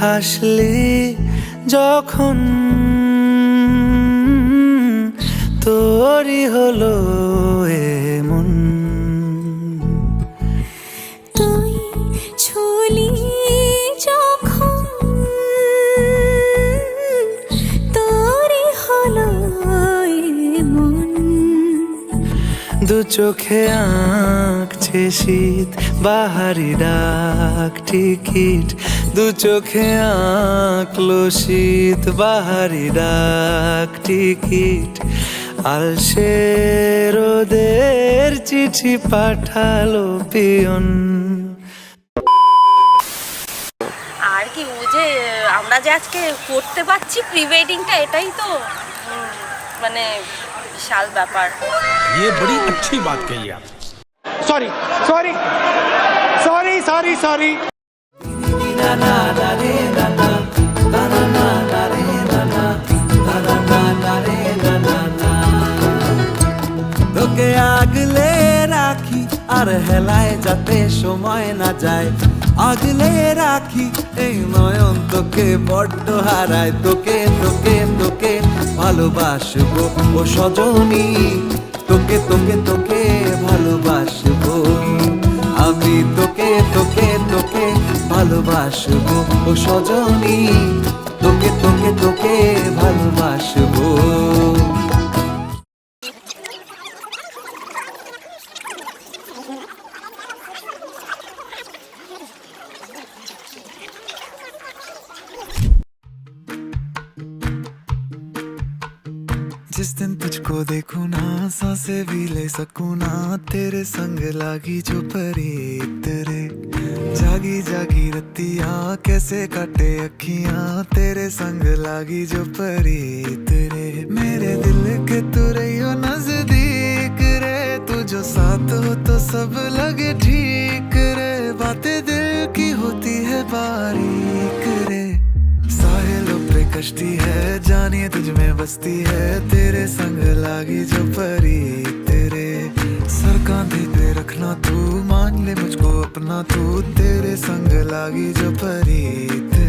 হাসলি যখন তোরই হলো এমন। তুই ছুলি যখন তোরই হলো এমন। দু চোখে আঁকছে শীত বাহারি ডাক টিকিট, দু চোখে আঁকলো শীত বাহারি ডাক টিকিট। আলসে রোদের চিঠি পাঠালো পিয়ন। আর কি ও যে আমরা যে আজকে করতে পারছি প্রি ওয়েডিংটা, এটাই তো মানে বিশাল ব্যাপার। ये बड़ी अच्छी बात कही आप। Sorry sorry sorry sorry sorry. তোকে আগলে রাখি আর হেলায় যাতে সময় না যায়, আগলে রাখি এই নয়ন তোকে বড্ড হারায়। তোকে তোকে তোকে ভালোবাসবো ও সজনী, তোকে তোকে তোকে ভালোবাসবো আমি। তোকে তোকে তোকে ভালোবাসবো ও সজনী, তোকে তোকে তোকে ভালোবাসবো। जिस दिन तुझको देखूं ना सांसें भी ले सकूं ना, तेरे संग लागी जो परी तेरे। जागी जागी रतियां कैसे काटे अखियां, तेरे संग लागी जो परी तेरे। मेरे दिल के तू रहियो नजदीक रे, तू जो साथ हो तो सब लगे ठीक रे। बातें दिल की होती है बारीक रे, साहिलों पे कश्ती है जानिए तुझ में बसती है। तेरे संग लागी जो परी तेरे। सर कांधे पे रखना तू, मान ले मुझको अपना तू, तेरे संग लागी जो परी तेरे।